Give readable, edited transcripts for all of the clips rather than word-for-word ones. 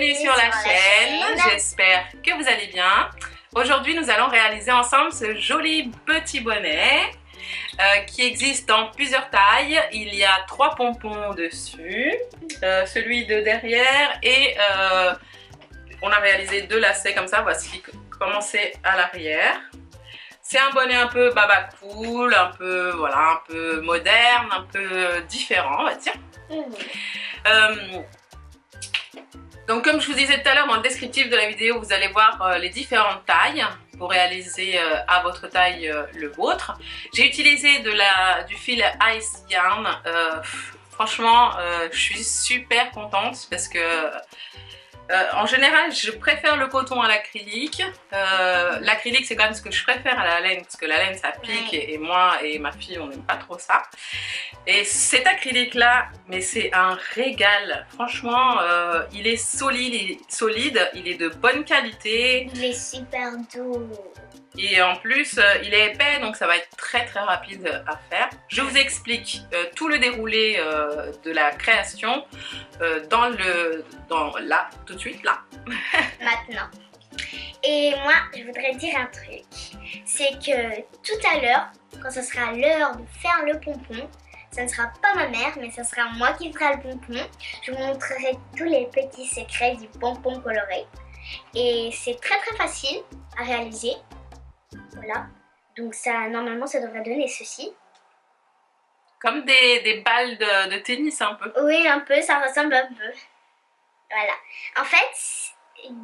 bienvenue sur la chaîne, j'espère que vous allez bien. Aujourd'hui nous allons réaliser ensemble ce joli petit bonnet qui existe dans plusieurs tailles. Il y a 3 pompons dessus, celui de derrière et on a réalisé 2 lacets comme ça, voici comment c'est à l'arrière. C'est un bonnet un peu baba cool, un peu, voilà, un peu moderne, un peu différent, on va dire. Donc comme je vous disais tout à l'heure, dans le descriptif de la vidéo, vous allez voir les différentes tailles pour réaliser à votre taille le vôtre. J'ai utilisé du fil Ice Yarn. Franchement, je suis super contente parce que en général, je préfère le coton à l'acrylique. L'acrylique, c'est quand même ce que je préfère à la laine parce que la laine, ça pique et moi et ma fille, on n'aime pas trop ça. Et cet acrylique-là, mais c'est un régal. Franchement, il est solide, il est de bonne qualité. Il est super doux. Et en plus, il est épais, donc ça va être très rapide à faire. Je vous explique tout le déroulé de la création là, tout de suite, là. Maintenant. Et moi, je voudrais dire un truc. C'est que tout à l'heure, quand ce sera l'heure de faire le pompon, ça ne sera pas ma mère, mais ce sera moi qui fera le pompon. Je vous montrerai tous les petits secrets du pompon coloré. Et c'est très facile à réaliser. Voilà. Donc ça, normalement, ça devrait donner ceci. Comme des balles de tennis un peu. Oui, un peu, ça ressemble un peu. Voilà. En fait,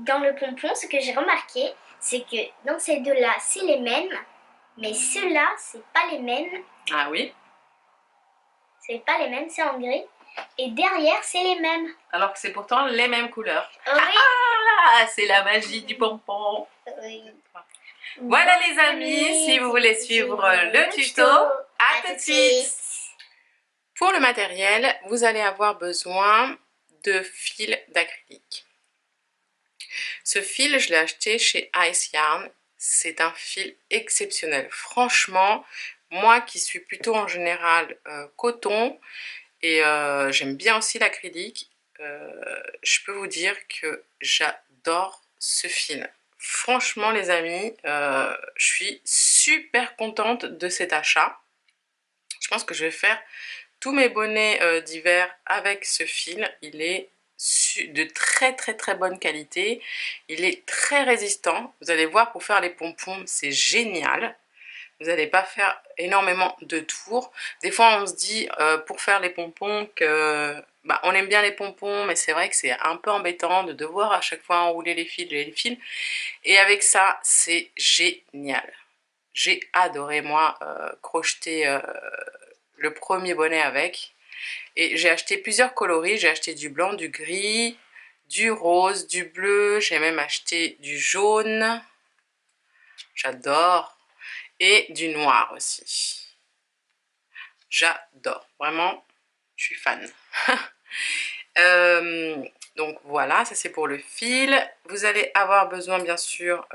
dans le pompon, ce que j'ai remarqué, c'est que dans ces deux-là, c'est les mêmes. Mais ceux-là, c'est pas les mêmes. Ah oui? C'est pas les mêmes, c'est en gris. Et derrière, c'est les mêmes. Alors que c'est pourtant les mêmes couleurs. Oui. Ah, c'est la magie du pompon. Oui. Voilà les amis, si vous voulez suivre le tuto, à tout de suite. Pour le matériel, vous allez avoir besoin de fil d'acrylique. Ce fil, je l'ai acheté chez Ice Yarn. C'est un fil exceptionnel. Franchement, moi qui suis plutôt en général coton et j'aime bien aussi l'acrylique, je peux vous dire que j'adore ce fil. Franchement les amis, je suis super contente de cet achat. Je pense que je vais faire tous mes bonnets d'hiver avec ce fil. Il est de très bonne qualité. Il est très résistant. Vous allez voir, pour faire les pompons, c'est génial. Vous n'allez pas faire énormément de tours. Des fois, on se dit pour faire les pompons que on aime bien les pompons, mais c'est vrai que c'est un peu embêtant de devoir à chaque fois enrouler les fils. Et avec ça, c'est génial. J'ai adoré, moi, crocheter le premier bonnet avec. Et j'ai acheté plusieurs coloris. J'ai acheté du blanc, du gris, du rose, du bleu. J'ai même acheté du jaune. J'adore. Et du noir aussi. J'adore. Vraiment, je suis fan. Donc voilà, ça c'est pour le fil. Vous allez avoir besoin bien sûr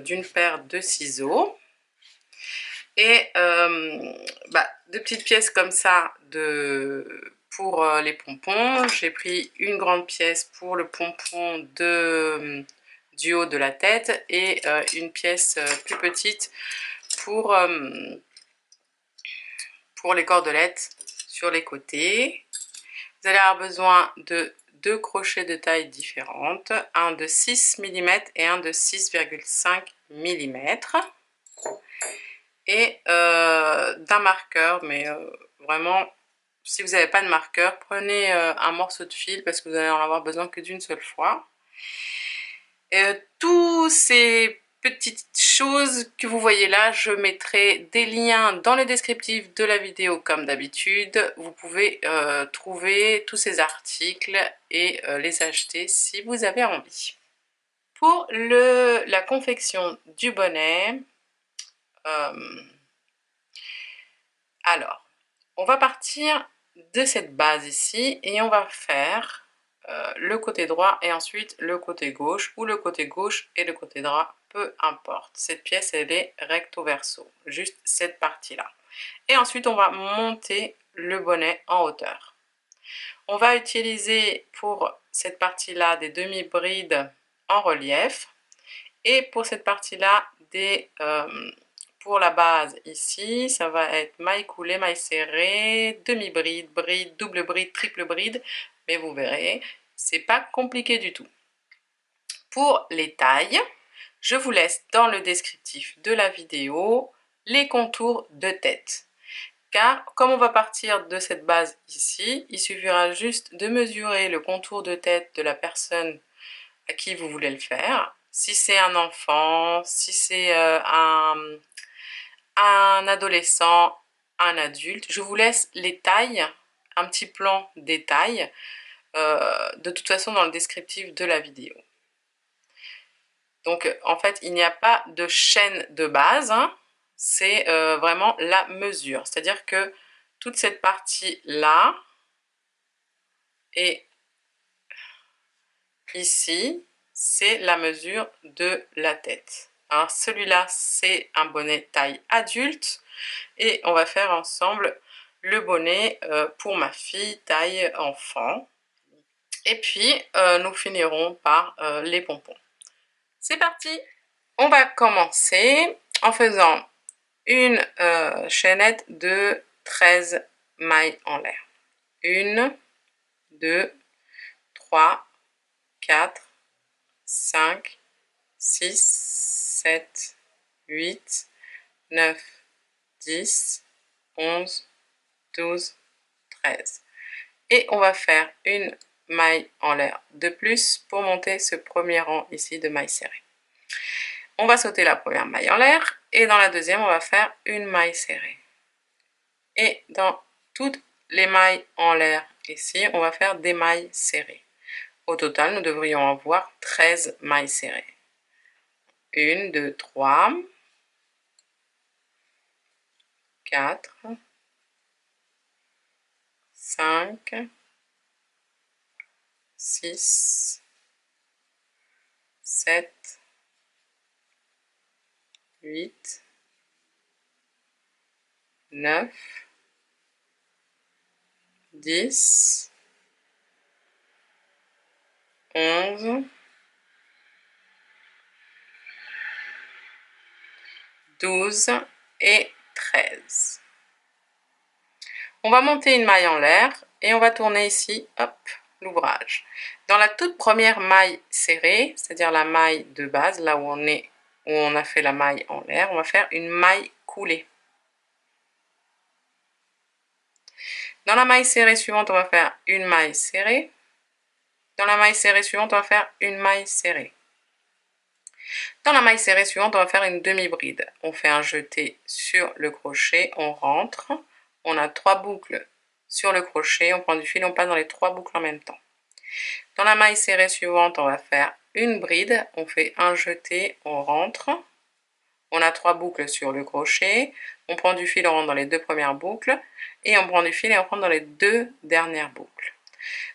d'une paire de ciseaux. Et de petites pièces comme ça pour les pompons. J'ai pris une grande pièce pour le pompon du haut de la tête et une pièce plus petite pour les cordelettes sur les côtés. Vous allez avoir besoin de 2 crochets de taille différente, un de 6 mm et un de 6,5 mm. Et d'un marqueur, mais vraiment, si vous n'avez pas de marqueur, prenez un morceau de fil parce que vous allez en avoir besoin que d'une seule fois. Tous ces petites choses que vous voyez là, je mettrai des liens dans le descriptif de la vidéo comme d'habitude. Vous pouvez trouver tous ces articles et les acheter si vous avez envie. Pour la confection du bonnet, alors, on va partir de cette base ici et on va faire le côté droit et ensuite le côté gauche, ou le côté gauche et le côté droit, peu importe. Cette pièce, elle est recto verso, juste cette partie-là. Et ensuite, on va monter le bonnet en hauteur. On va utiliser pour cette partie-là des demi-brides en relief. Et pour cette partie-là, pour la base ici, ça va être maille coulée, maille serrée, demi-bride, bride, double bride, triple bride. Mais vous verrez, c'est pas compliqué du tout. Pour les tailles, je vous laisse dans le descriptif de la vidéo les contours de tête. Car comme on va partir de cette base ici, il suffira juste de mesurer le contour de tête de la personne à qui vous voulez le faire. Si c'est un enfant, si c'est un adolescent, un adulte, je vous laisse les tailles, un petit plan des tailles, de toute façon dans le descriptif de la vidéo. Donc en fait, il n'y a pas de chaîne de base, hein. C'est vraiment la mesure. C'est-à-dire que toute cette partie-là et ici, c'est la mesure de la tête. Alors celui-là, c'est un bonnet taille adulte et on va faire ensemble le bonnet pour ma fille taille enfant. Et puis, nous finirons par les pompons. C'est parti! On va commencer en faisant une chaînette de 13 mailles en l'air. 1, 2, 3, 4, 5, 6, 7, 8, 9, 10, 11, 12, 13. Et on va faire une maille en l'air de plus pour monter ce premier rang ici de mailles serrées. On va sauter la première maille en l'air et dans la deuxième, on va faire une maille serrée. Et dans toutes les mailles en l'air ici, on va faire des mailles serrées. Au total, nous devrions avoir 13 mailles serrées. 1, 2, 3, 4, 5, 6, 7, 8, 9, 10, 11, 12 et 13. On va monter une maille en l'air et on va tourner ici, hop, l'ouvrage. Dans la toute première maille serrée, c'est-à-dire la maille de base, là où on a fait la maille en l'air, on va faire une maille coulée. Dans la maille serrée suivante, on va faire une maille serrée. Dans la maille serrée suivante, on va faire une maille serrée. Dans la maille serrée suivante, on va faire une demi-bride. On fait un jeté sur le crochet, on rentre. On a 3 boucles sur le crochet, on prend du fil, on passe dans les 3 boucles en même temps. Dans la maille serrée suivante, on va faire une bride. On fait un jeté, on rentre. On a 3 boucles sur le crochet. On prend du fil, on rentre dans les 2 premières boucles. Et on prend du fil et on rentre dans les 2 dernières boucles.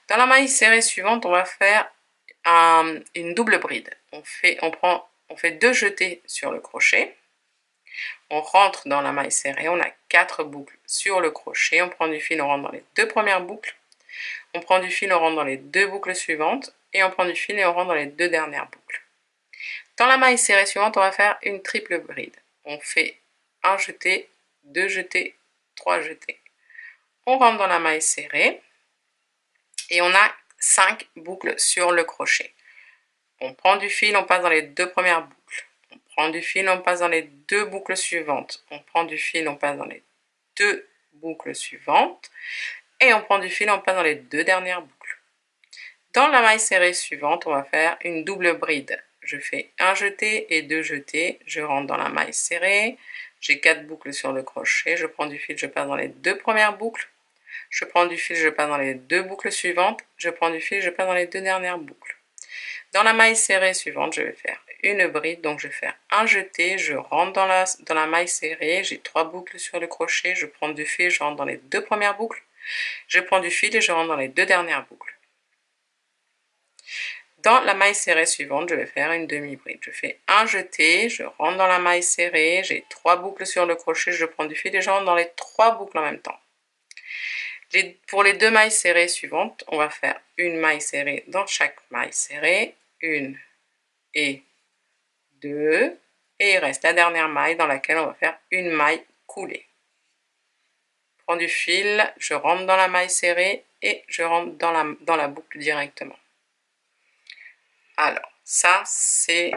Dans la maille serrée suivante, on va faire une double bride. On fait 2 jetés sur le crochet. On rentre dans la maille serrée, on a 4 boucles sur le crochet. On prend du fil, on rentre dans les 2 premières boucles. On prend du fil, on rentre dans les 2 boucles suivantes. Et on prend du fil et on rentre dans les 2 dernières boucles. Dans la maille serrée suivante, on va faire une triple bride. On fait un jeté, 2 jetés, 3 jetés. On rentre dans la maille serrée et on a 5 boucles sur le crochet. On prend du fil, on passe dans les 2 premières boucles. On prend du fil, on passe dans les 2 boucles suivantes. On prend du fil, on passe dans les 2 boucles suivantes. Et on prend du fil, on passe dans les 2 dernières boucles. Dans la maille serrée suivante, on va faire une double bride. Je fais un jeté et 2 jetés. Je rentre dans la maille serrée. J'ai 4 boucles sur le crochet. Je prends du fil, je passe dans les 2 premières boucles. Je prends du fil, je passe dans les 2 boucles suivantes. Je prends du fil, je passe dans les 2 dernières boucles. Dans la maille serrée suivante, je vais faire une bride. Donc je vais faire un jeté, je rentre dans la maille serrée. J'ai 3 boucles sur le crochet. Je prends du fil, je rentre dans les 2 premières boucles. Je prends du fil et je rentre dans les 2 dernières boucles. Dans la maille serrée suivante, je vais faire une demi-bride. Je fais un jeté, je rentre dans la maille serrée, j'ai 3 boucles sur le crochet, je prends du fil et je rentre dans les 3 boucles en même temps. Pour les 2 mailles serrées suivantes, on va faire une maille serrée dans chaque maille serrée, 1 et 2, et il reste la dernière maille dans laquelle on va faire une maille coulée. Je prends du fil, je rentre dans la maille serrée et je rentre dans la boucle directement. Alors, ça c'est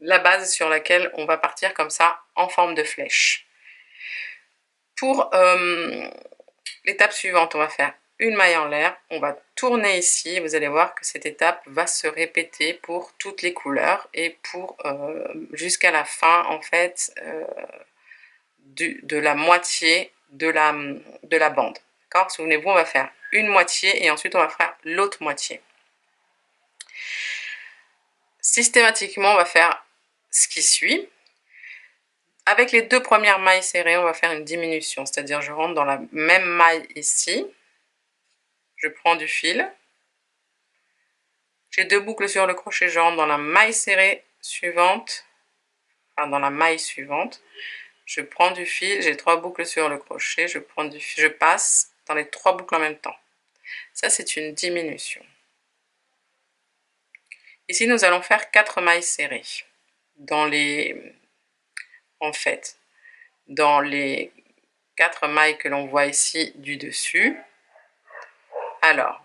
la base sur laquelle on va partir comme ça en forme de flèche. Pour l'étape suivante, on va faire une maille en l'air, on va tourner ici, vous allez voir que cette étape va se répéter pour toutes les couleurs et pour jusqu'à la fin en fait de la moitié de la bande. D'accord? Souvenez-vous, on va faire une moitié et ensuite on va faire l'autre moitié. Systématiquement, on va faire ce qui suit. Avec les 2 premières mailles serrées, on va faire une diminution, c'est-à-dire je rentre dans la même maille ici, je prends du fil, j'ai 2 boucles sur le crochet, je rentre dans la maille serrée suivante, enfin dans la maille suivante, je prends du fil, j'ai 3 boucles sur le crochet, je prends du fil, je passe dans les 3 boucles en même temps. Ça c'est une diminution. Ici nous allons faire 4 mailles serrées dans les 4 mailles que l'on voit ici du dessus. Alors,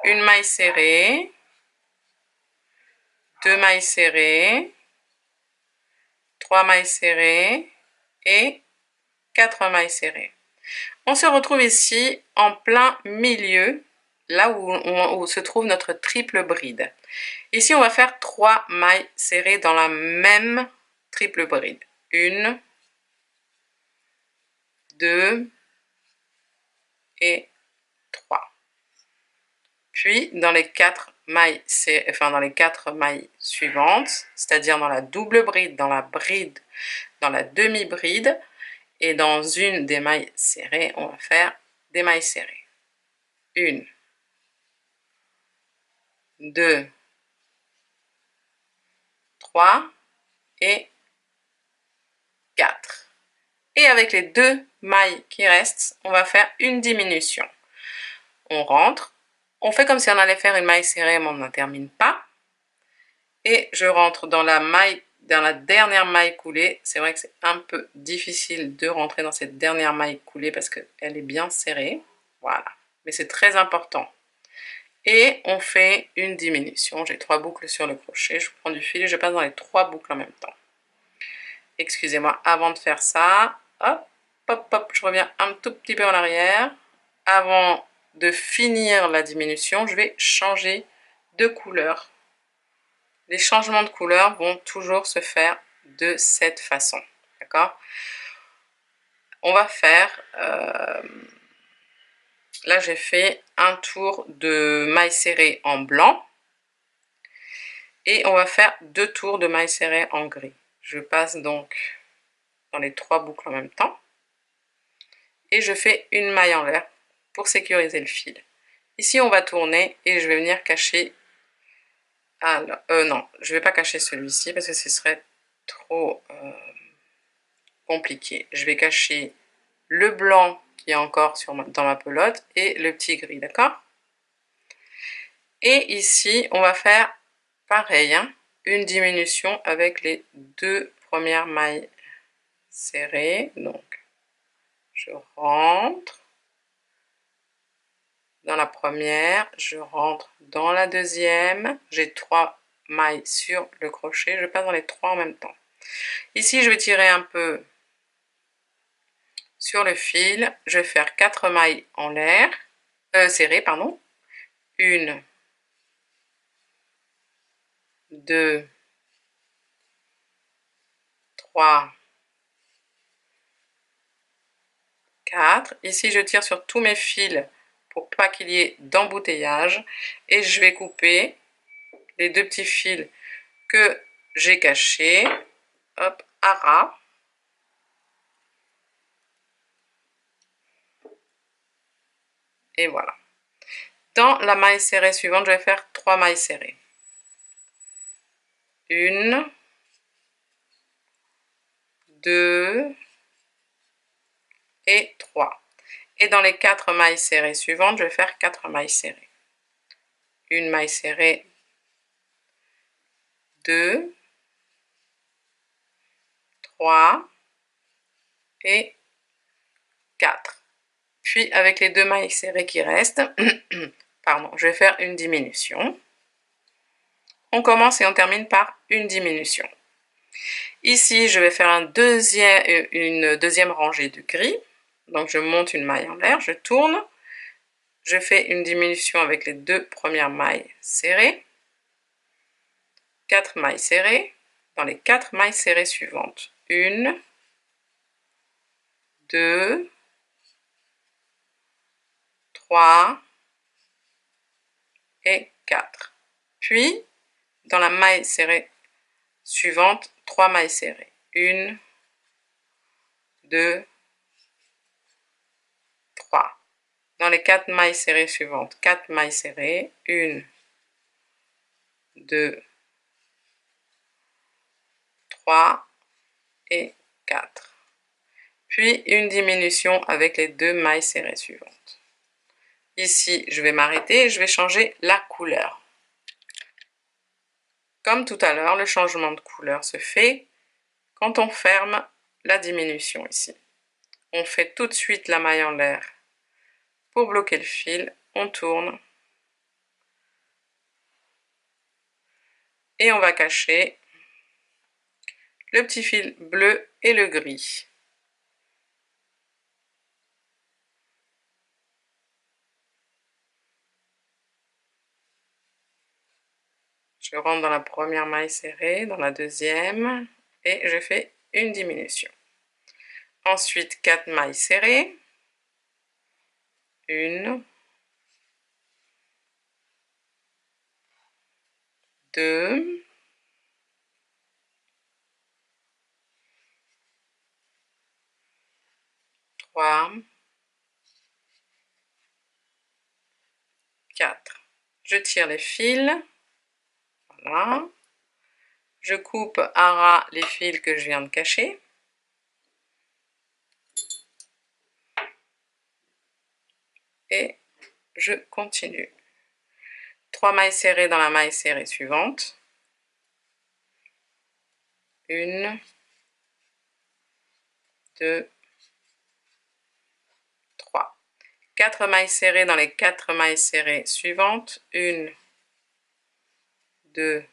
une maille serrée, 2 mailles serrées, 3 mailles serrées et 4 mailles serrées. On se retrouve ici en plein milieu, là où se trouve notre triple bride. Ici, on va faire 3 mailles serrées dans la même triple bride. 1, 2 et 3. Puis, dans les 4 mailles, dans les 4 mailles suivantes, c'est-à-dire dans la double bride, dans la demi-bride, et dans une des mailles serrées, on va faire des mailles serrées. 1, 2, 3 et 4. Et avec les 2 mailles qui restent, on va faire une diminution. On rentre, on fait comme si on allait faire une maille serrée, mais on n'en termine pas. Et je rentre dans la dernière maille coulée. C'est vrai que c'est un peu difficile de rentrer dans cette dernière maille coulée parce qu'elle est bien serrée. Voilà, mais c'est très important. Et on fait une diminution. J'ai 3 boucles sur le crochet. Je prends du fil et je passe dans les 3 boucles en même temps. Excusez-moi, avant de faire ça, hop, hop, hop, je reviens un tout petit peu en arrière. Avant de finir la diminution, je vais changer de couleur. Les changements de couleur vont toujours se faire de cette façon. D'accord? On va faire... là, j'ai fait un tour de mailles serrées en blanc. Et on va faire 2 tours de mailles serrées en gris. Je passe donc dans les 3 boucles en même temps. Et je fais une maille en l'air pour sécuriser le fil. Ici, on va tourner et je vais venir cacher... Alors, non, je ne vais pas cacher celui-ci parce que ce serait trop compliqué. Je vais cacher le blanc qui est encore dans ma pelote et le petit gris, d'accord? Et ici, on va faire pareil, hein, une diminution avec les 2 premières mailles serrées. Donc, je rentre dans la première, je rentre dans la deuxième, j'ai 3 mailles sur le crochet, je passe dans les 3 en même temps. Ici, je vais tirer un peu sur le fil, je vais faire 4 mailles en l'air, serrées, pardon. 1, 2, 3, 4. Ici, je tire sur tous mes fils pour pas qu'il y ait d'embouteillage et je vais couper les 2 petits fils que j'ai cachés, hop, à ras. Et voilà. Dans la maille serrée suivante, je vais faire 3 mailles serrées. 1, 2 et 3. Et dans les 4 mailles serrées suivantes, je vais faire 4 mailles serrées. Une maille serrée, 2, 3 et 4. Puis avec les 2 mailles serrées qui restent, pardon, je vais faire une diminution. On commence et on termine par une diminution. Ici, je vais faire une deuxième rangée de gris. Donc je monte une maille en l'air, je tourne, je fais une diminution avec les 2 premières mailles serrées, 4 mailles serrées, dans les 4 mailles serrées suivantes. 1, 2, 3 et 4. Puis, dans la maille serrée suivante, 3 mailles serrées. 1, 2, 3. Dans les 4 mailles serrées suivantes, 4 mailles serrées. 1, 2, 3 et 4. Puis une diminution avec les 2 mailles serrées suivantes. Ici, je vais m'arrêter et je vais changer la couleur. Comme tout à l'heure, le changement de couleur se fait quand on ferme la diminution ici. On fait tout de suite la maille en l'air pour bloquer le fil. On tourne. Et on va cacher le petit fil bleu et le gris. Je rentre dans la première maille serrée, dans la deuxième, et je fais une diminution. Ensuite, 4 mailles serrées. 1, 2, 3, 4. Je tire les fils. Voilà. Je coupe à ras les fils que je viens de cacher. Et je continue. 3 mailles serrées dans la maille serrée suivante. 1, 2, 3. 4 mailles serrées dans les 4 mailles serrées suivantes. 1, 2,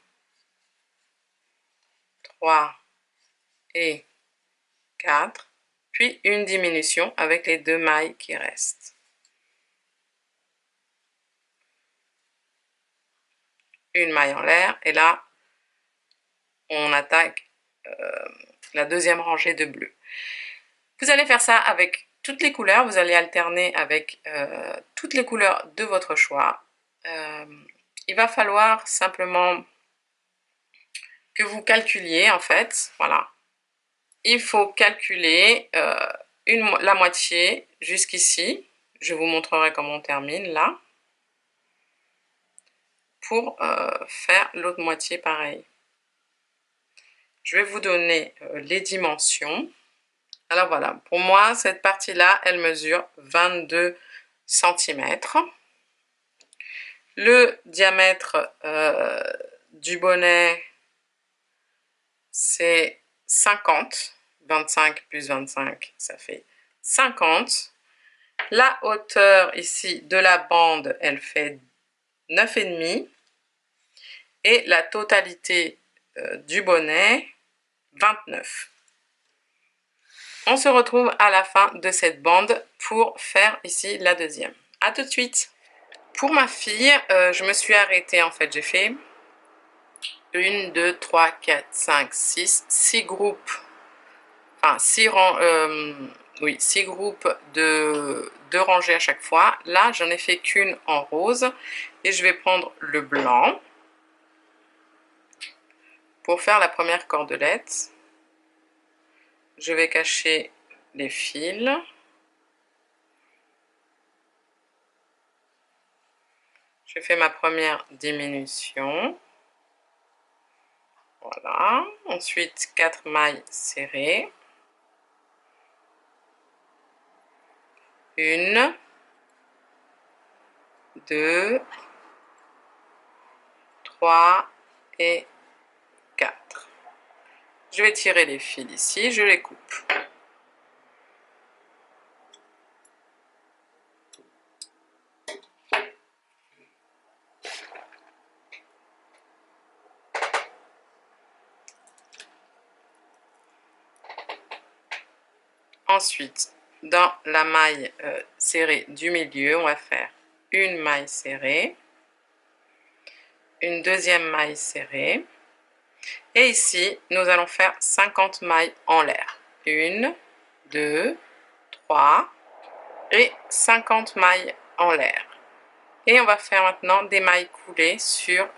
3 et 4. Puis une diminution avec les 2 mailles qui restent. Une maille en l'air et là, on attaque la deuxième rangée de bleu. Vous allez faire ça avec toutes les couleurs, vous allez alterner avec toutes les couleurs de votre choix. Il va falloir simplement que vous calculiez en fait, voilà. Il faut calculer la moitié jusqu'ici. Je vous montrerai comment on termine là. Pour faire l'autre moitié pareil. Je vais vous donner les dimensions. Alors voilà, pour moi, cette partie-là, elle mesure 22 cm. Le diamètre du bonnet, c'est 50. 25 plus 25, ça fait 50. La hauteur ici de la bande, elle fait 9,5. Et la totalité du bonnet, 29. On se retrouve à la fin de cette bande pour faire ici la deuxième. A tout de suite. Pour ma fille, je me suis arrêtée, en fait, j'ai fait 1, 2, 3, 4, 5, 6 groupes, enfin 6 groupes de 2 rangées à chaque fois. Là, j'en ai fait qu'une en rose et je vais prendre le blanc pour faire la première cordelette. Je vais cacher les fils. Je fais ma première diminution. Voilà. Ensuite, 4 mailles serrées. 1, 2, 3 et 4. Je vais tirer les fils ici, je les coupe. Ensuite, dans la maille serrée du milieu, on va faire une maille serrée, une deuxième maille serrée, et ici, nous allons faire 50 mailles en l'air. 1, 2, 3 et 50 mailles en l'air. Et on va faire maintenant des mailles coulées sur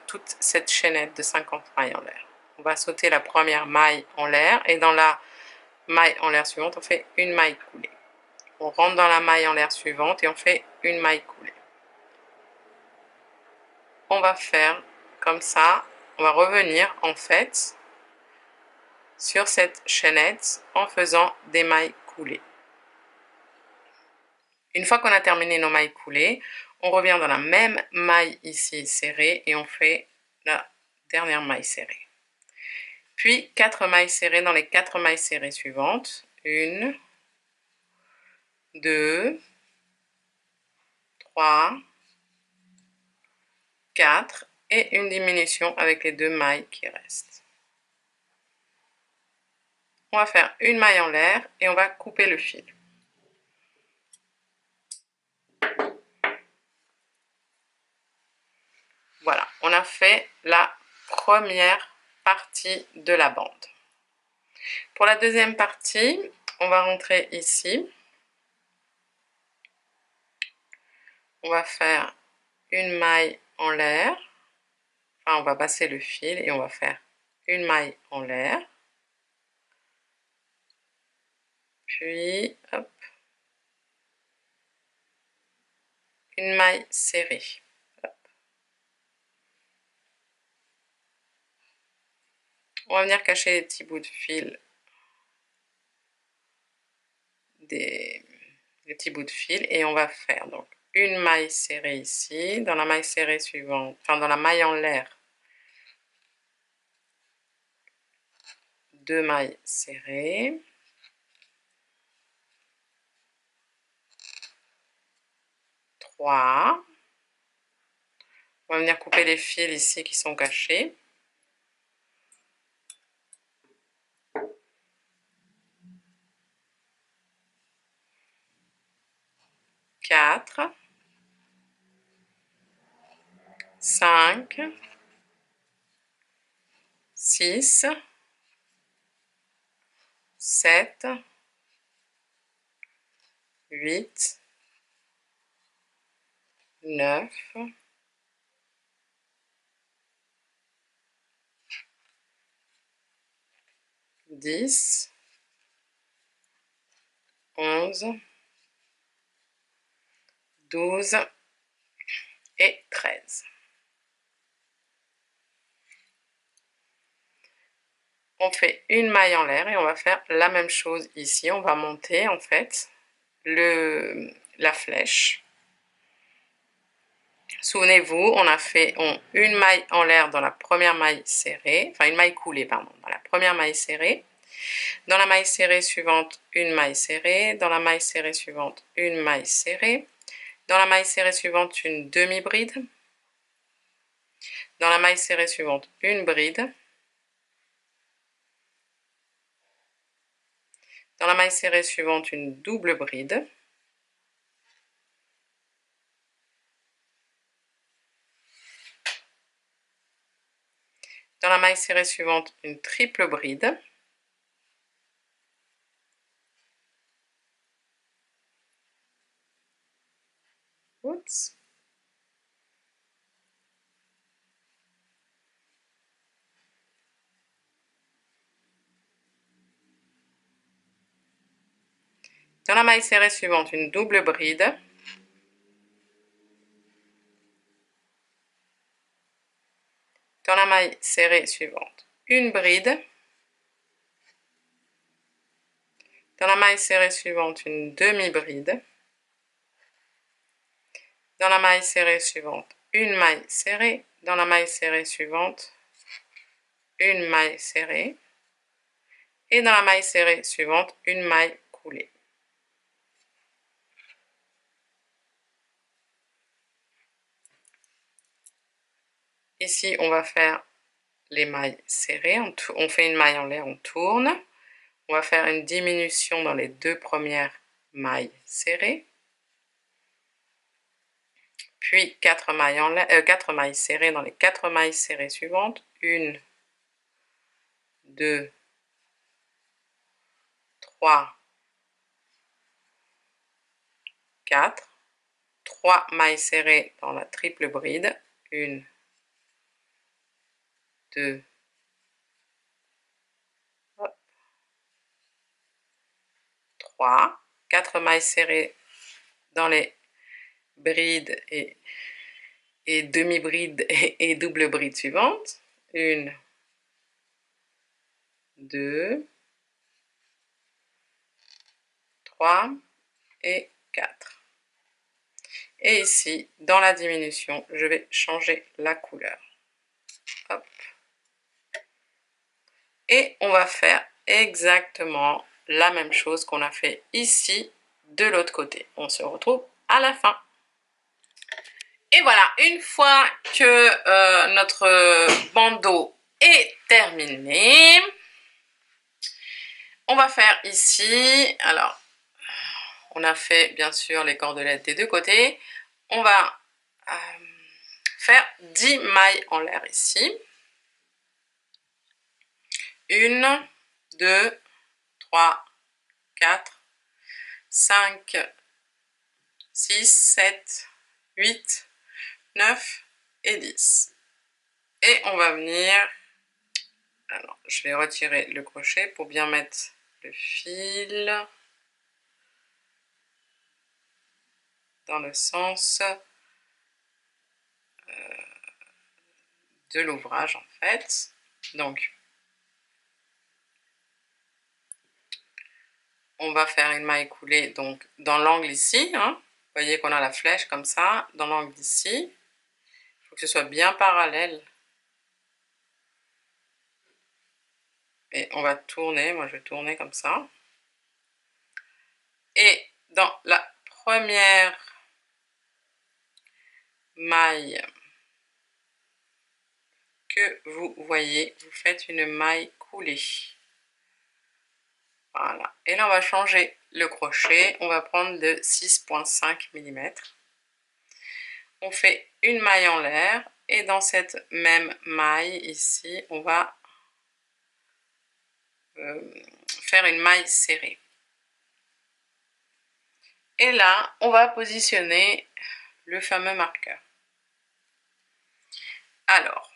toute cette chaînette de 50 mailles en l'air. On va sauter la première maille en l'air et dans la maille en l'air suivante, on fait une maille coulée. On rentre dans la maille en l'air suivante et on fait une maille coulée. On va faire comme ça, on va revenir en fait sur cette chaînette en faisant des mailles coulées. Une fois qu'on a terminé nos mailles coulées, on revient dans la même maille ici serrée et on fait la dernière maille serrée. Puis 4 mailles serrées dans les 4 mailles serrées suivantes. 1, 2, 3, 4 et une diminution avec les 2 mailles qui restent. On va faire une maille en l'air et on va couper le fil. Voilà, on a fait la première partie de la bande. Pour la deuxième partie, on va rentrer ici. On va faire une maille en l'air. Enfin, on va passer le fil et on va faire une maille en l'air. Puis, hop, une maille serrée. Hop. On va venir cacher les petits bouts de fil des petits bouts de fil et on va faire donc une maille serrée ici, dans la maille serrée suivante, enfin dans la maille en l'air, 2 mailles serrées, trois. On va venir couper les fils ici qui sont cachés. 4, 5, 6, 7, 8, 9, 10, 11, 12 et 13. On fait une maille en l'air et on va faire la même chose ici. On va monter en fait la flèche. Souvenez-vous, on a fait une maille en l'air dans la première maille serrée, enfin une maille coulée, pardon, dans la première maille serrée. Dans la maille serrée suivante, une maille serrée. Dans la maille serrée suivante, une maille serrée. Dans la maille serrée suivante, une demi-bride. Dans la maille serrée suivante, une bride. Dans la maille serrée suivante, une double bride. Dans la maille serrée suivante, une triple bride. Oups. Dans la maille serrée suivante, une double bride. Dans la maille serrée suivante, une bride. Dans la maille serrée suivante, une demi-bride. dans la maille serrée suivante, une maille serrée, dans la maille serrée suivante, une maille serrée, et dans la maille serrée suivante, une maille coulée. Ici, on va faire les mailles serrées, on fait une maille en l'air, on tourne. On va faire une diminution dans les deux premières mailles serrées. Puis 4 mailles serrées dans les 4 mailles serrées suivantes. 1, 2, 3, 4. 3 mailles serrées dans la triple bride. 1, 2, 3. 4 mailles serrées dans les brides et demi-brides et double bride suivantes. 1, 2, 3 et 4. Et ici, dans la diminution, je vais changer la couleur. Hop. Et on va faire exactement la même chose qu'on a fait ici de l'autre côté. On se retrouve à la fin. Et voilà, une fois que notre bandeau est terminé, on va faire ici, alors, on a fait bien sûr les cordelettes des deux côtés, on va faire 10 mailles en l'air ici. 1, 2, 3, 4, 5, 6, 7, 8, 9 et 10. Et on va venir, alors je vais retirer le crochet pour bien mettre le fil dans le sens de l'ouvrage en fait. Donc on va faire une maille coulée donc dans l'angle ici, hein. Vous voyez qu'on a la flèche comme ça, dans l'angle d'ici. Il faut que ce soit bien parallèle. Et on va tourner, moi je vais tourner comme ça. Et dans la première maille que vous voyez, vous faites une maille coulée. Voilà. Et là, on va changer le crochet. On va prendre de 6,5 mm. On fait une maille en l'air. Et dans cette même maille ici, on va faire une maille serrée. Et là, on va positionner le fameux marqueur. Alors,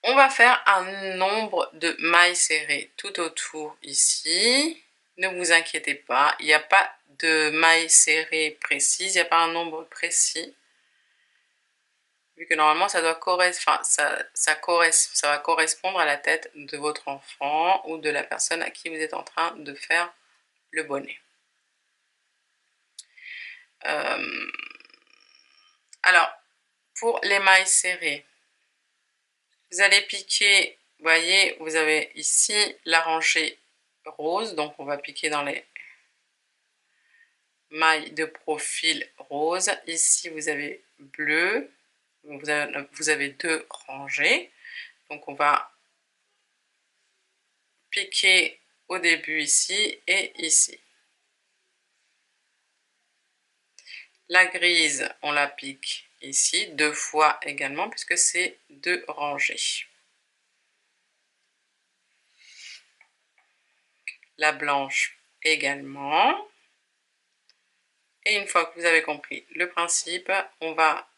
on va faire un nombre de mailles serrées tout autour ici. Ne vous inquiétez pas, il n'y a pas de mailles serrées précises, il n'y a pas un nombre précis. Vu que normalement ça doit ça va correspondre à la tête de votre enfant ou de la personne à qui vous êtes en train de faire le bonnet. Alors, pour les mailles serrées, vous allez piquer, vous voyez, vous avez ici la rangée rose, donc on va piquer dans les mailles de profil rose. Ici, vous avez bleu, vous avez deux rangées, donc on va piquer au début ici et ici. La grise, on la pique ici, 2 fois également, puisque c'est 2 rangées. La blanche également. Et une fois que vous avez compris le principe, on va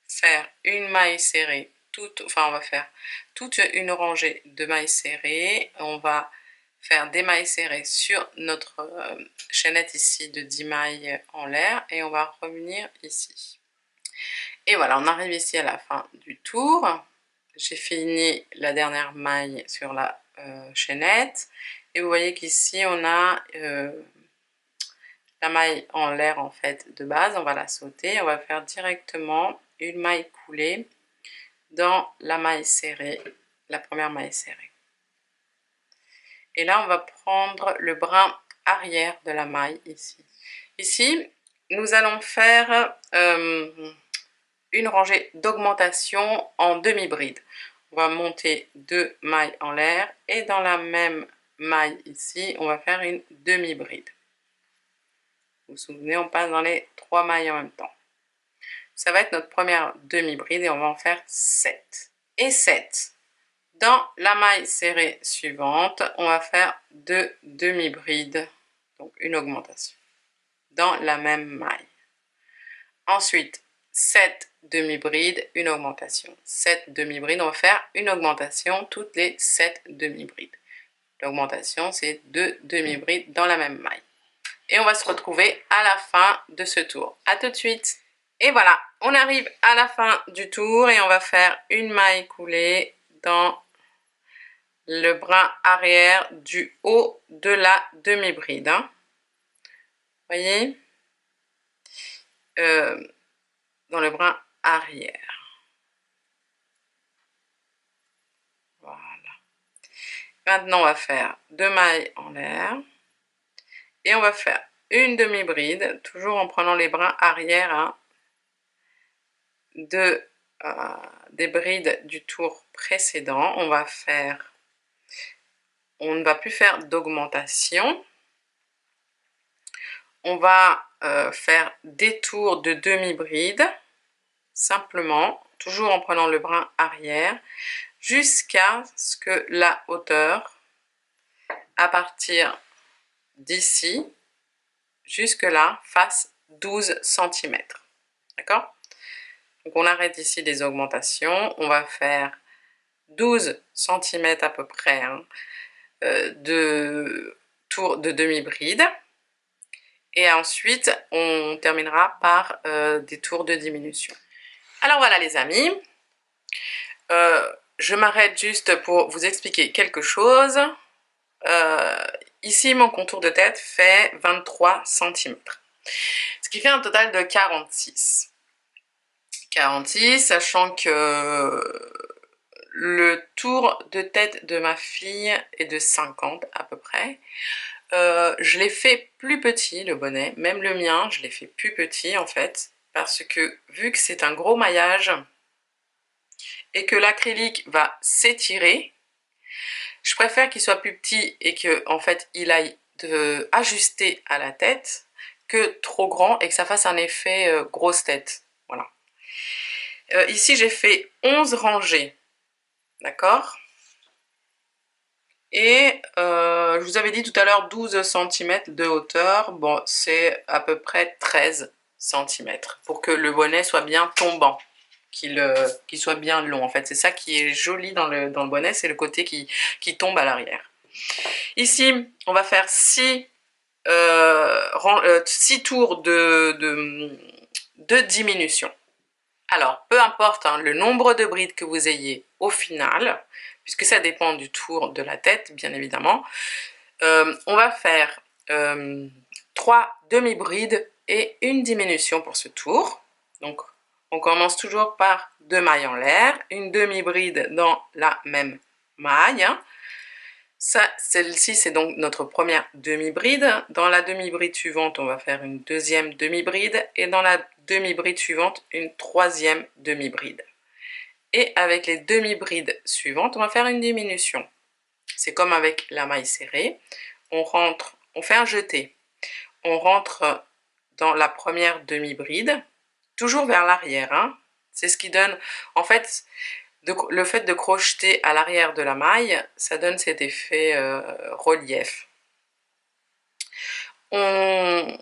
faire une maille serrée, on va faire toute une rangée de mailles serrées. On va faire des mailles serrées sur notre chaînette ici de 10 mailles en l'air et on va revenir ici. Et voilà, on arrive ici à la fin du tour. J'ai fini la dernière maille sur la chaînette et vous voyez qu'ici on a la maille en l'air en fait de base, on va la sauter, on va faire directement une maille coulée dans la maille serrée, la première maille serrée. Et là on va prendre le brin arrière de la maille ici. Ici, nous allons faire une rangée d'augmentation en demi-bride. On va monter 2 mailles en l'air et dans la même maille ici, on va faire une demi-bride. Vous vous souvenez, on passe dans les 3 mailles en même temps. Ça va être notre première demi-bride et on va en faire 7. Et 7. Dans la maille serrée suivante, on va faire 2 demi-brides, donc une augmentation, dans la même maille. Ensuite, 7 demi-brides, une augmentation. 7 demi-brides, on va faire une augmentation toutes les 7 demi-brides. L'augmentation, c'est 2 demi-brides dans la même maille. Et on va se retrouver à la fin de ce tour. A tout de suite. Et voilà, on arrive à la fin du tour et on va faire une maille coulée dans le brin arrière du haut de la demi-bride. Hein. Voyez, dans le brin arrière. Voilà. Maintenant, on va faire 2 mailles en l'air. Et on va faire une demi-bride, toujours en prenant les brins arrière hein, des brides du tour précédent. On ne va plus faire d'augmentation. On va faire des tours de demi-bride, simplement, toujours en prenant le brin arrière, jusqu'à ce que la hauteur, à partir d'ici, jusque là, fasse 12 cm. D'accord? Donc on arrête ici les augmentations. On va faire 12 cm à peu près hein, de tour de demi-bride. Et ensuite, on terminera par des tours de diminution. Alors voilà les amis. Je m'arrête juste pour vous expliquer quelque chose. Ici, mon contour de tête fait 23 cm. Ce qui fait un total de 46. 46, sachant que le tour de tête de ma fille est de 50 à peu près. Je l'ai fait plus petit le bonnet, même le mien, je l'ai fait plus petit en fait, parce que vu que c'est un gros maillage et que l'acrylique va s'étirer, je préfère qu'il soit plus petit et que en fait il aille ajuster à la tête que trop grand et que ça fasse un effet grosse tête. Voilà. Ici j'ai fait 11 rangées, d'accord? Et je vous avais dit tout à l'heure 12 cm de hauteur, bon c'est à peu près 13 cm pour que le bonnet soit bien tombant, qu'il soit bien long en fait. C'est ça qui est joli dans le bonnet, c'est le côté qui tombe à l'arrière. Ici on va faire 6 tours de diminution. Alors peu importe hein, le nombre de brides que vous ayez au final, puisque ça dépend du tour de la tête, bien évidemment. On va faire 3 demi-brides et une diminution pour ce tour. Donc, on commence toujours par 2 mailles en l'air, une demi-bride dans la même maille. Celle-ci, c'est donc notre première demi-bride. Dans la demi-bride suivante, on va faire une deuxième demi-bride et dans la demi-bride suivante, une troisième demi-bride. Et avec les demi-brides suivantes, on va faire une diminution. C'est comme avec la maille serrée. On fait un jeté. On rentre dans la première demi-bride, toujours vers l'arrière. Hein. C'est ce qui donne, en fait, le fait de crocheter à l'arrière de la maille, ça donne cet effet relief. On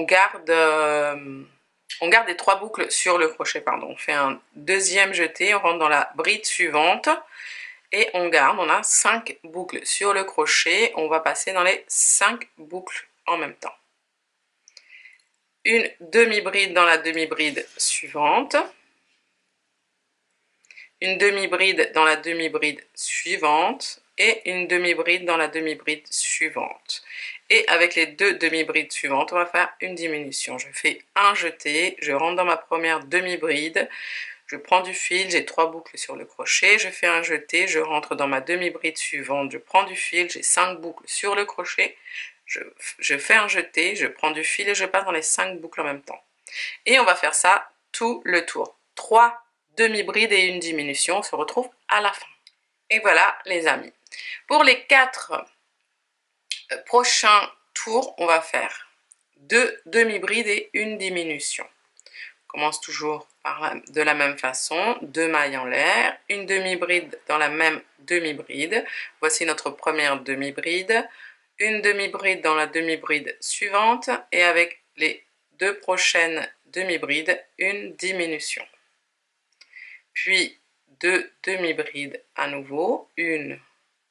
garde les 3 boucles sur le crochet, pardon. On fait un deuxième jeté, on rentre dans la bride suivante et on a 5 boucles sur le crochet. On va passer dans les 5 boucles en même temps. Une demi-bride dans la demi-bride suivante. Une demi-bride dans la demi-bride suivante et une demi-bride dans la demi-bride suivante. Et avec les 2 demi-brides suivantes, on va faire une diminution. Je fais un jeté, je rentre dans ma première demi-bride, je prends du fil, j'ai 3 boucles sur le crochet, je fais un jeté, je rentre dans ma demi-bride suivante, je prends du fil, j'ai 5 boucles sur le crochet, je fais un jeté, je prends du fil et je passe dans les 5 boucles en même temps. Et on va faire ça tout le tour. 3 demi-brides et une diminution, on se retrouve à la fin. Et voilà les amis. Pour les 4 prochains tours, on va faire 2 demi-brides et une diminution. On commence toujours de la même façon, 2 mailles en l'air, une demi-bride dans la même demi-bride. Voici notre première demi-bride, une demi-bride dans la demi-bride suivante et avec les 2 prochaines demi-brides, une diminution. Puis 2 demi-brides à nouveau, une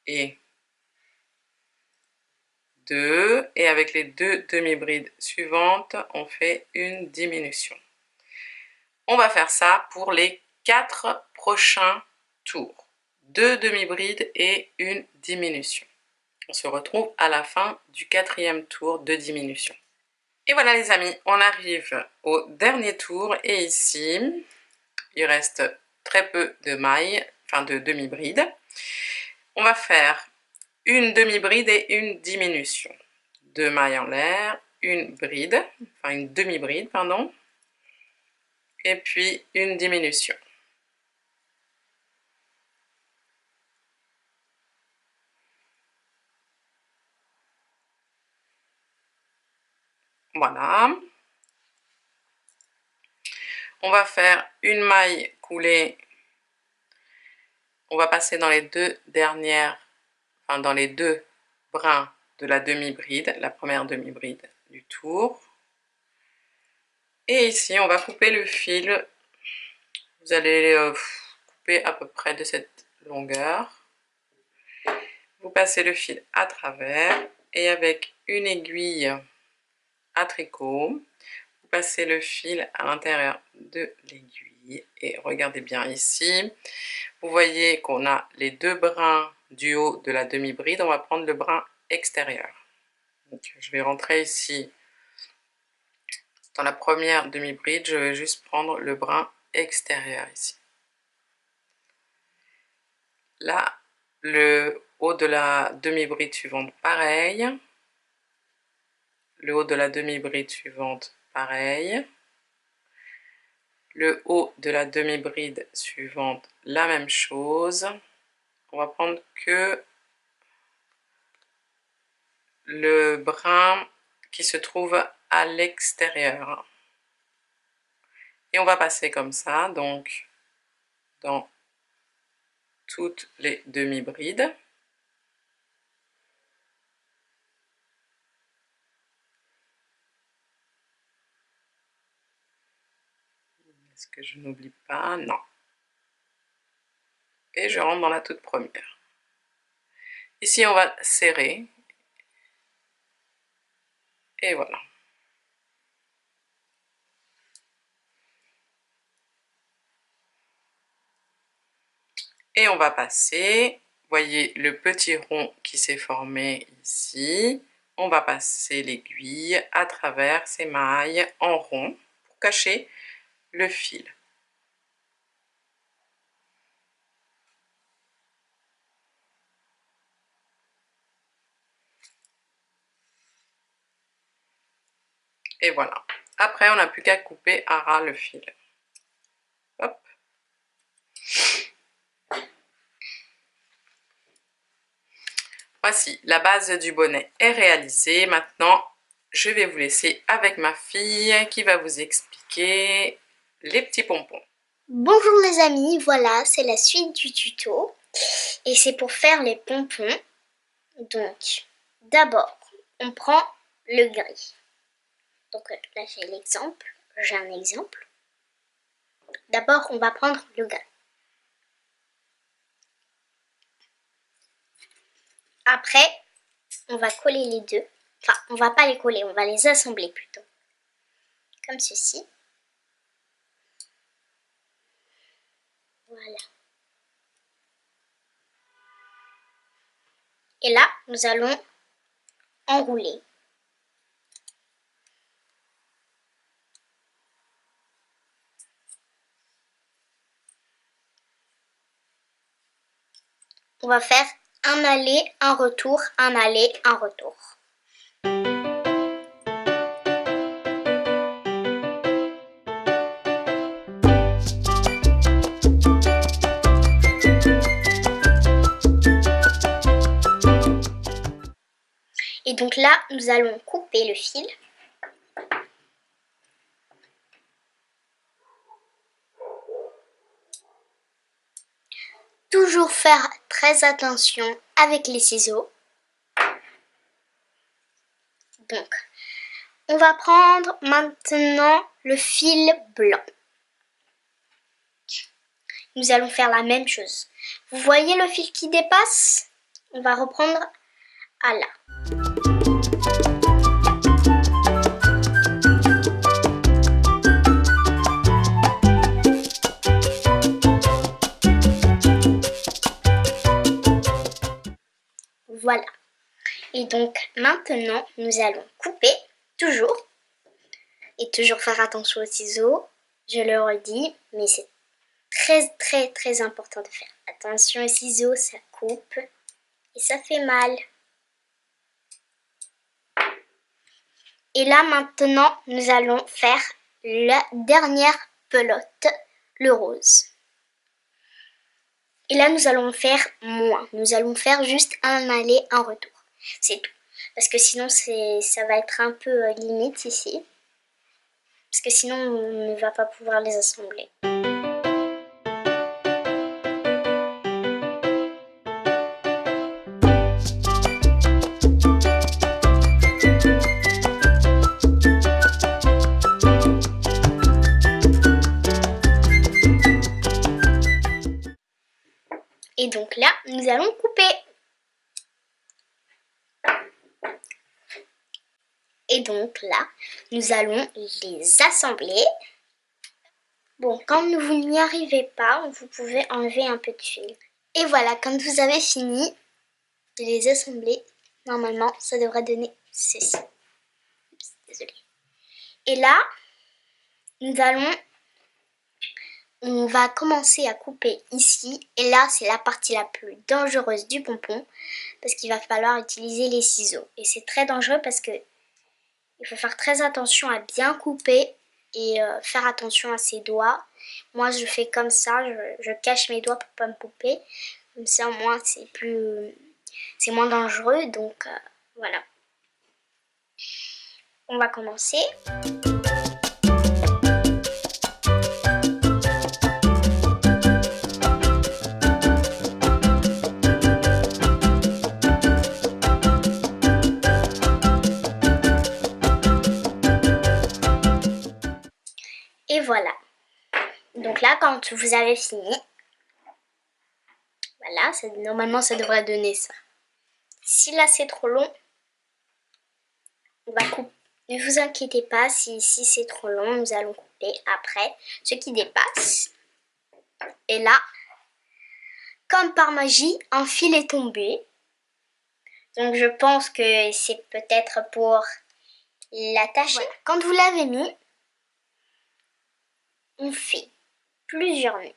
et 2, et avec les 2 demi-brides suivantes, on fait une diminution. On va faire ça pour les 4 prochains tours. 2 demi-brides et une diminution. On se retrouve à la fin du 4e tour de diminution. Et voilà les amis, on arrive au dernier tour et ici, il reste très peu de mailles, enfin de demi-brides. On va faire une demi-bride et une diminution. 2 mailles en l'air, une bride, enfin une demi-bride, pardon, et puis une diminution. Voilà. On va faire une maille coulée. On va passer dans les 2 dernières, enfin dans les 2 brins de la demi-bride, la première demi-bride du tour. Et ici, on va couper le fil. Vous allez couper à peu près de cette longueur. Vous passez le fil à travers et avec une aiguille à tricot, vous passez le fil à l'intérieur de l'aiguille et regardez bien ici. Vous voyez qu'on a les 2 brins du haut de la demi-bride. On va prendre le brin extérieur. Donc, je vais rentrer ici dans la première demi-bride. Je vais juste prendre le brin extérieur ici. Là, le haut de la demi-bride suivante, pareil. Le haut de la demi-bride suivante, pareil. Le haut de la demi-bride suivante, la même chose. On va prendre que le brin qui se trouve à l'extérieur. Et on va passer comme ça, donc, dans toutes les demi-brides. Est-ce que je n'oublie pas? Non. Et je rentre dans la toute première. Ici, on va serrer. Et voilà. Et on va passer, voyez le petit rond qui s'est formé ici. On va passer l'aiguille à travers ces mailles en rond pour cacher le fil. Et voilà. Après, on n'a plus qu'à couper à ras le fil. Hop. Voici, la base du bonnet est réalisée. Maintenant, je vais vous laisser avec ma fille qui va vous expliquer les petits pompons. Bonjour les amis, voilà, c'est la suite du tuto. Et c'est pour faire les pompons. Donc, d'abord, on prend le gris. Donc là, j'ai l'exemple. J'ai un exemple. D'abord, on va prendre le gris. Après, on va coller les deux. Enfin, on va pas les coller, on va les assembler plutôt. Comme ceci. Voilà. Et là, nous allons enrouler on va faire un aller, un retour, un aller, un retour. Et donc là, nous allons couper le fil. Toujours faire très attention avec les ciseaux. Donc, on va prendre maintenant le fil blanc. Nous allons faire la même chose. Vous voyez le fil qui dépasse? On va reprendre à là. Voilà. Et donc maintenant, nous allons couper, toujours. Et toujours faire attention aux ciseaux. Je le redis, mais c'est très important de faire attention aux ciseaux, ça coupe et ça fait mal. Et là maintenant, nous allons faire la dernière pelote, le rose. Et là, nous allons faire moins. Nous allons faire juste un aller, un retour. C'est tout. Parce que sinon, ça va être un peu limite ici. Parce que sinon, on ne va pas pouvoir les assembler. Et donc là, nous allons couper. Et donc là, nous allons les assembler. Bon, quand vous n'y arrivez pas, vous pouvez enlever un peu de fil. Et voilà, quand vous avez fini de les assembler, normalement, ça devrait donner ceci. Oups, désolée. Et là, on va commencer à couper ici. Et là, c'est la partie la plus dangereuse du pompon parce qu'il va falloir utiliser les ciseaux. Et c'est très dangereux parce que il faut faire très attention à bien couper et faire attention à ses doigts. Moi, je fais comme ça, je cache mes doigts pour pas me couper. Comme ça, au moins, c'est moins dangereux. Donc, voilà. On va commencer. Et voilà. Donc là, quand vous avez fini, voilà, normalement ça devrait donner ça. Si là c'est trop long, on va couper. Ne vous inquiétez pas, si c'est trop long, nous allons couper après ce qui dépasse. Et là, comme par magie, un fil est tombé. Donc je pense que c'est peut-être pour l'attacher. Voilà. Quand vous l'avez mis, on fait plusieurs nœuds.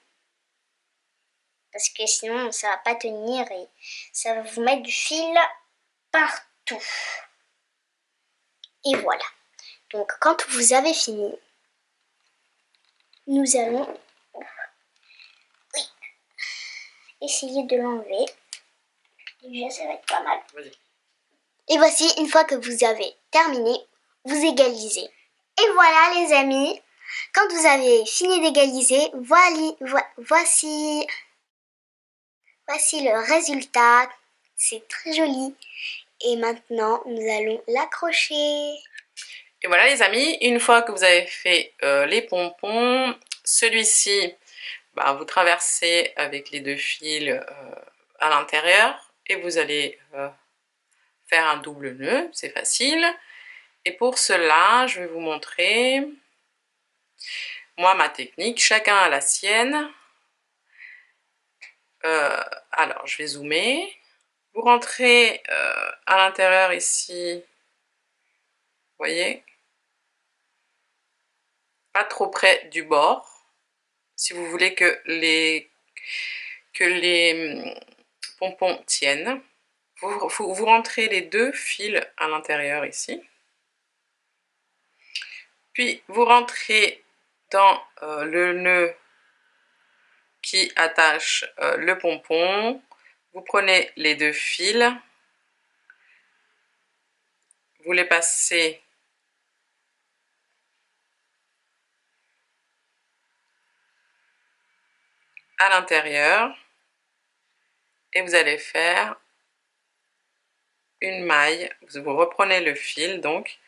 Parce que sinon ça va pas tenir et ça va vous mettre du fil partout. Et voilà. Donc quand vous avez fini, nous allons essayer de l'enlever. Déjà ça va être pas mal. Et voici, une fois que vous avez terminé, vous égalisez. Et voilà les amis, quand vous avez fini d'égaliser, voici le résultat. C'est très joli. Et maintenant, nous allons l'accrocher. Et voilà les amis, une fois que vous avez fait les pompons, celui-ci, vous traversez avec les deux fils à l'intérieur et vous allez faire un double nœud, c'est facile. Et pour cela, je vais vous montrer, moi, ma technique, chacun a la sienne. Alors, je vais zoomer. Vous rentrez à l'intérieur ici, vous voyez, pas trop près du bord, si vous voulez que les pompons tiennent. Vous rentrez les 2 fils à l'intérieur ici. Puis vous rentrez dans le nœud qui attache le pompon. Vous prenez les 2 fils. Vous les passez à l'intérieur et vous allez faire une maille. Vous reprenez le fil donc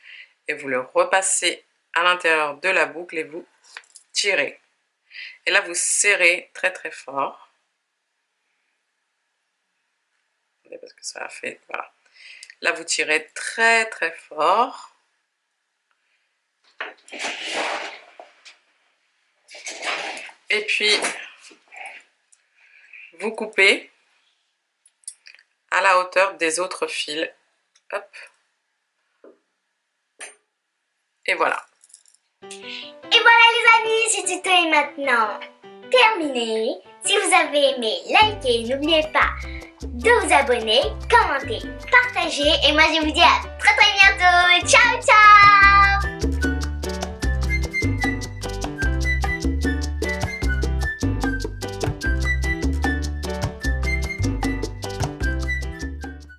et vous le repassez à l'intérieur de la boucle et vous tirez. Et là vous serrez très très fort. Parce que ça a fait, voilà. Là vous tirez très très fort. Et puis vous coupez à la hauteur des autres fils. Hop. Et voilà. Et voilà les amis, ce tuto est maintenant terminé. Si vous avez aimé, likez, n'oubliez pas de vous abonner, commenter, partager. Et moi je vous dis à très très bientôt.